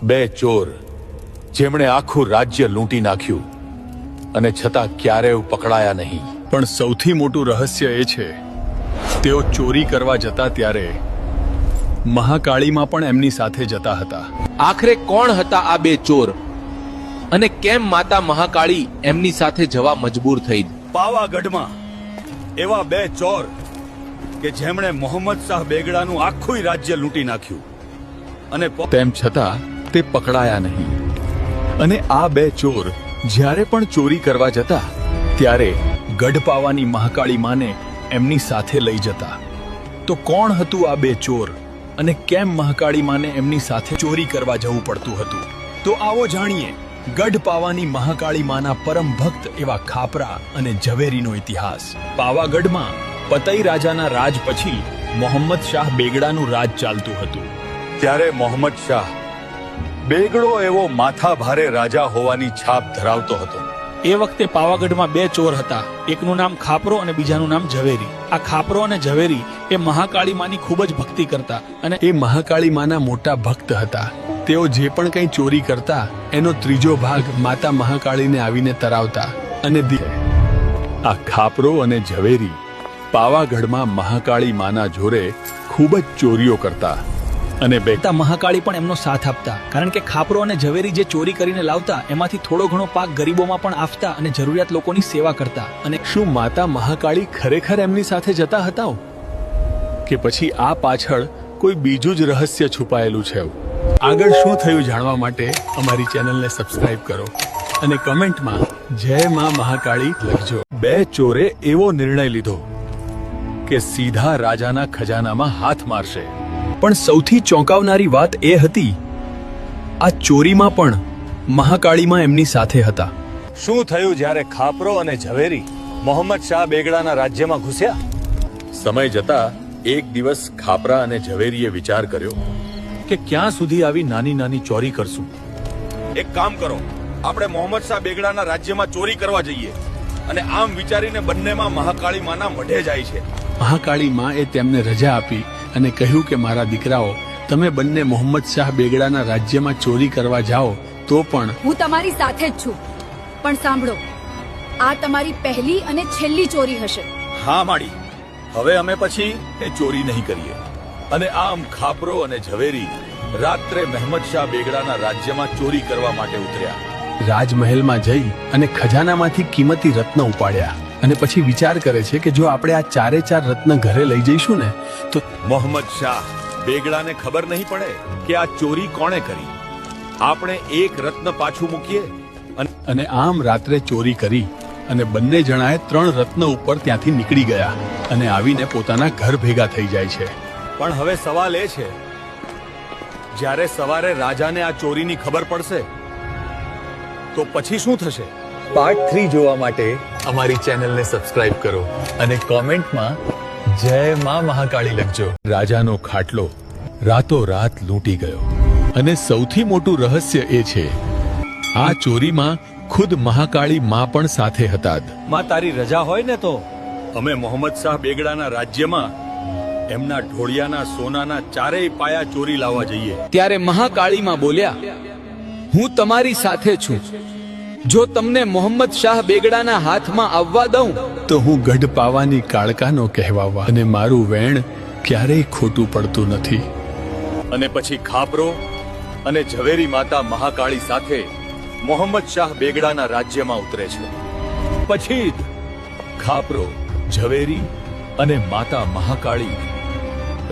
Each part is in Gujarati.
બે ચોર જેમણે આખું રાજ્ય લૂંટી નાખ્યું અને છતાં ક્યારેય પકડાયા નહીં. પણ સૌથી મોટું રહસ્ય એ છે તેઓ ચોરી કરવા જતા ત્યારે મહાકાળીમાં પણ એમની સાથે જતા હતા. આખરે કોણ હતા આ બે ચોર અને કેમ માતા મહાકાળી એમની સાથે જવા મજબૂર થઈ? પાવાગઢમાં એવા બે ચોર કે જેમણે મોહમ્મદ શાહ બેગડાનું આખું રાજ્ય લૂંટી નાખ્યું અને તેમ છતાં તે પકડાયા નહીં. અને આ બે ચોર જ્યારે પણ ચોરી કરવા જતા ત્યારે ગઢપાવાની મહાકાળી માને એમની સાથે લઈ જતા. તો કોણ હતું આ બે ચોર અને કેમ મહાકાળી માને એમની સાથે ચોરી કરવા જવું પડતું હતું? તો આવો જાણીએ ગઢપાવાની મહાકાળી માના પરમ ભક્ત એવા ખાપરા અને ઝવેરીનો ઇતિહાસ. પાવાગઢમાં પતઈ રાજાના રાજ પછી મોહમ્મદ શાહ બેગડાનું રાજ ચાલતું હતું. ત્યારે મોહમ્મદ શાહ બેગડો એવો માથા ભારે રાજા હોવાની છાપ ધરાવતો હતો. એ વખતે પાવાગઢમાં બે ચોર હતા. એકનું નામ ખાપરો અને બીજાનું નામ ઝવેરી. આ ખાપરો અને ઝવેરી એ મહાકાળી માની ખૂબ જ ભક્તિ કરતા અને એ મહાકાળી માના મોટા ભક્ત હતા. તેઓ જે પણ કંઈ ચોરી કરતા એનો ત્રીજો ભાગ માતા મહાકાળીને આવીને તરાવતા. અને આ ખાપરો અને ઝવેરી પાવાગઢમાં મહાકાળી માના જોરે ખૂબ જ ચોરીઓ કરતા અને મહાકાળી પણ એમનો સાથ આપતા. કારણ કે ખાપરો અને ઝવેરી જે ચોરી કરીને લાવતા એમાંથી થોડો ઘણો પાક ગરીબોમાં પણ આપતા અને જરૂરિયાત લોકોની સેવા કરતા. અને શું માતા મહાકાળી ખરેખર એમની સાથે જતા હતા કે પછી આ પાછળ કોઈ બીજું જ રહસ્ય છુપાયેલું છે? આગળ શું થયું જાણવા માટે અમારી ચેનલને સબસ્ક્રાઇબ કરો અને કમેન્ટમાં જય માં મહાકાળી લખજો. બે ચોરે એવો નિર્ણય લીધો કે સીધા રાજાના ખજાનામાં હાથ મારશે. પણ સૌથી ચોંકાવનારી વાત એ હતી આ ચોરીમાં પણ મહાકાળીમાં એમની સાથે હતા. શું થયું જ્યારે ખાપરો અને ઝવેરી મોહમ્મદ શાહ બેગડાના રાજ્યમાં ઘૂસ્યા? સમય જતા એક દિવસ ખાપરા અને ઝવેરીએ વિચાર કર્યો કે ક્યાં સુધી આવી નાની નાની ચોરી કરશું. એક કામ કરો, આપણે મોહમ્મદ શાહ બેગડાના રાજ્યમાં ચોરી કરવા જઈએ. અને આમ વિચારીને બંનેમાં મહાકાળી માના મઢે જાય છે. મહાકાળી માં એ તેમને રજા આપી અને કહ્યું કે મારા દીકરાઓ, તમે બંને મોહમ્મદ શાહ બેગડાના રાજ્યમાં ચોરી કરવા જાઓ તો પણ હું તમારી સાથે જ છું. પણ સાંભળો, આ તમારી પહેલી અને છેલ્લી ચોરી હશે. હા માડી, હવે અમે પછી એ ચોરી નહીં કરીએ. અને આમ ખાપરો અને ઝવેરી રાત્રે મોહમ્મદ શાહ બેગડાના રાજ્યમાં ચોરી કરવા માટે ઉતર્યા. રાજમહેલમાં જઈ અને ખજાનામાંથી કિંમતી રત્ન ઉપાડ્યા અને પછી વિચાર કરે છે કે જો આપણે આ ચારે ચાર રત્ન ઘરે લઈ જઈશું ને તો મોહમ્મદ શાહ બેગડાને ખબર નહીં પડે કે આ ચોરી કોણે કરી. આપણે એક રત્ન પાછું મૂકીએ. અને આમ રાત્રે ચોરી કરી અને બંને જણાએ 3 રત્ન ઉપર ત્યાંથી નીકળી ગયા અને આવીને પોતાના ઘર ભેગા થઈ જાય છે. પણ હવે સવાલ એ છે, જ્યારે સવારે રાજાને આ ચોરીની ખબર પડશે તો પછી શું થશે? પાર્ટ 3 જોવા માટે અમારી ચેનલને સબસ્ક્રાઇબ કરો અને કોમેન્ટમાં જય માં મહાકાળી લખજો. રાજાનો ખાટલો રાતોરાત લૂંટી ગયો અને સૌથી મોટું રહસ્ય એ છે આ ચોરીમાં ખુદ મહાકાળી માં પણ સાથે હતા. માં તારી રજા હોય ને તો અમે મોહમ્મદ શાહ બેગડાના રાજ્યમાં એમના ઢોળિયાના સોનાના ચારેય પાયા ચોરી લાવવા જઈએ. ત્યારે મહાકાળીમાં બોલ્યા, હું તમારી સાથે છું. જો તમને મોહમ્મદ શાહ બેગડાના હાથમાં આવવા દઉં તો હું ગઢપાવાની કાળકાનો કહેવાવા અને મારું વેણ ક્યારેય ખોટું પડતું નથી. અને પછી ખાપરો અને ઝવેરી માતા મહાકાળી સાથે મોહમ્મદ શાહ બેગડાના રાજ્યમાં ઉતરે છે. પછી જ ખાપરો, ઝવેરી અને માતા મહાકાળી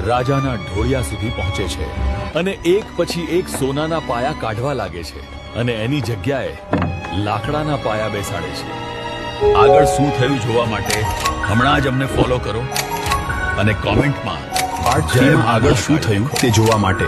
રાજાના ઢોળિયા સુધી પહોંચે છે અને એક પછી એક સોનાના પાયા કાઢવા લાગે છે અને એની જગ્યાએ લાકડાના પાયા બેસાડે છે. આગળ શું થયું જોવા માટે હમણાં જ અમને ફોલો કરો અને કોમેન્ટમાં પાર્ટ 3 માં આગળ શું થયું તે જોવા માટે